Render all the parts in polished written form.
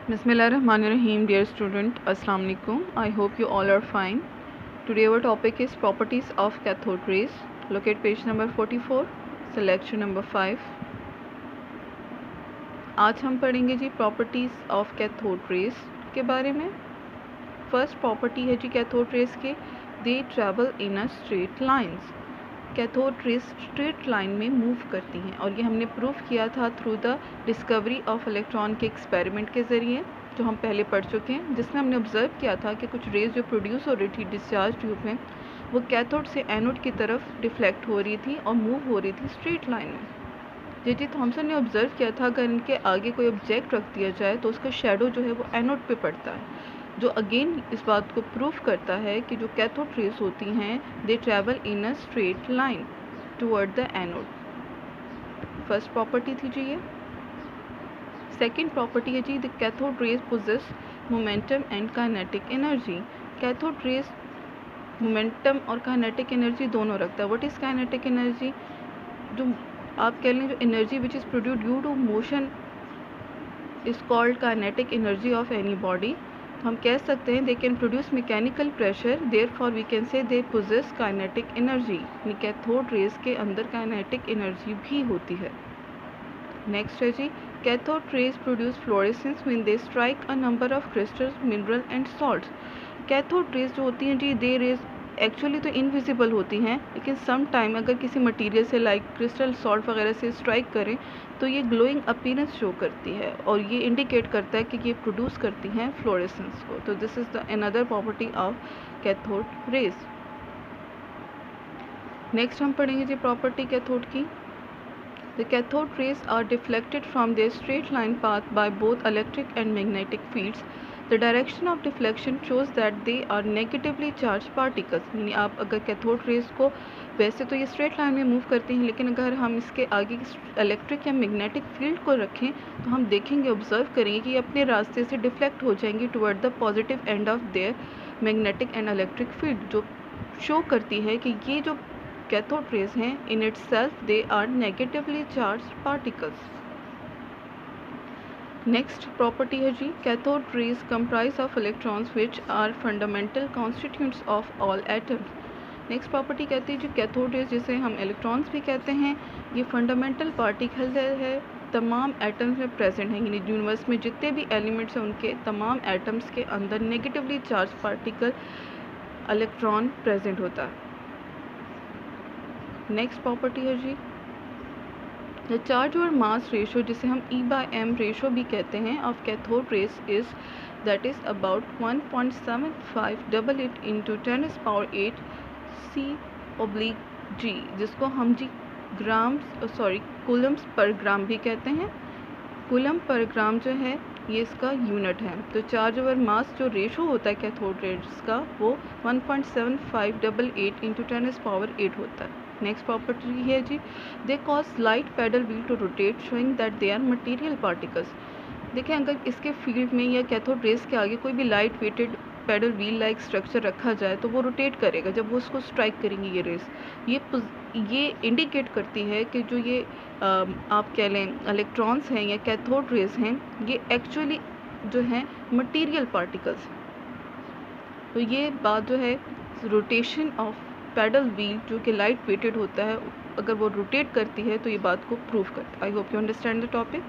Bismillahirrahmanirrahim. Dear student, Assalamu alaikum. I hope you all are fine. Today our topic is properties of cathode rays. Look at page number 44, selection number 5. आज हम पढ़ेंगे जी properties of cathode rays के बारे में. First property है जी cathode rays के, दे travel in a straight lines. Cathode rays straight line में मूव करती हैं और ये हमने प्रूव किया था through the discovery of electron के एक्सपेरिमेंट के ज़रिए, जो हम पहले पढ़ चुके हैं, जिसमें हमने ऑब्जर्व किया था कि कुछ रेज जो प्रोड्यूस हो रही थी डिस्चार्ज ट्यूब में, वो कैथोड से एनोड की तरफ डिफ्लेक्ट हो रही थी और मूव हो रही थी स्ट्रेट लाइन में. जे थॉमसन ने ऑब्जर्व किया था अगर इनके आगे कोई ऑब्जेक्ट रख दिया जाए तो उसका शेडो जो है वो एनोड पे पड़ता है, जो अगेन इस बात को प्रूव करता है कि जो कैथोड रेस होती हैं they travel in a straight line toward the anode. First property थी जी ये. सेकेंड प्रॉपर्टी है जी the cathode rays possess momentum and kinetic energy. Cathode rays momentum और काइनेटिक एनर्जी दोनों रखता है. What is kinetic energy? जो आप कह लें जो energy which is produce due to motion is called kinetic energy of any body. हम कह सकते हैं they can produce mechanical pressure, therefore we can say they possess kinetic energy. Cathode rays के अंदर काइनेटिक एनर्जी भी होती है. Next है जी cathode rays produce fluorescence when they strike a number of crystals, mineral and salts. Cathode rays जो होती हैं जी दे रेस एक्चुअली तो इनविजिबल होती हैं, लेकिन सम टाइम अगर किसी मटेरियल से लाइक क्रिस्टल सॉल्ट वगैरह से स्ट्राइक करें तो ये ग्लोइंग अपीयरेंस शो करती है और ये इंडिकेट करता है कि ये प्रोड्यूस करती हैं फ्लोरेसेंस को. तो this is the another property of cathode rays. Next हम पढ़ेंगे जी प्रॉपर्टी कैथोड की. The cathode rays are deflected from their straight line path by both electric and magnetic fields. The direction of deflection shows that they are negatively charged particles. यानी आप अगर cathode rays को वैसे तो ये straight line में move करती हैं, लेकिन अगर हम इसके आगे इलेक्ट्रिक या मैग्नेटिक फील्ड को रखें तो हम देखेंगे, ऑब्जर्व करेंगे कि ये अपने रास्ते से डिफ्लेक्ट हो जाएंगी toward the positive end of their magnetic and electric field, जो शो करती है कि ये जो कैथोड रेज हैं in itself they are negatively charged particles. Next property है जी cathode rays comprise of electrons which are fundamental constituents of all atoms. Next property कहती है जी कैथोड रेज जिसे हम इलेक्ट्रॉन्स भी कहते हैं, ये फंडामेंटल पार्टिकल है, तमाम एटम्स में प्रेजेंट हैं. यानी यूनिवर्स में जितने भी एलिमेंट्स हैं उनके तमाम एटम्स के अंदर negatively charge particle electron present होता है. नेक्स्ट प्रॉपर्टी है जी द चार्ज और मास रेशो, जिसे हम E/m रेशो भी कहते हैं, of cathode rays is that is about 1.7588 into 10⁸ C/G, जिसको हम जी कूलम्स पर ग्राम भी कहते हैं. कूलम पर ग्राम जो है ये इसका यूनिट है. तो चार्ज ओवर मास जो रेशो होता है कैथोड रेस का वो 1.7588 इंटू 10⁸ होता है. नेक्स्ट प्रॉपर्टी है जी they cause light paddle wheel to rotate showing that they are material particles. देखें अगर इसके फील्ड में या कैथोड रेस के आगे कोई भी light weighted pedal wheel like structure रखा जाए तो वो रोटेट करेगा जब वो उसको स्ट्राइक करेंगी ये रेस. ये इंडिकेट करती है कि जो ये आप कह लें इलेक्ट्रॉन्स हैं या कैथोड रेस हैं ये एक्चुअली जो हैं मटेरियल पार्टिकल्स. तो ये बात जो है रोटेशन ऑफ पैडल व्हील जो कि लाइट वेटेड होता है अगर वो रोटेट करती है तो ये बात को प्रूव करता है. I hope you understand the topic.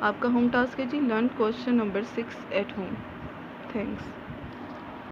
आपका होम टास्क है जी learn question number 6 at home. Thanks.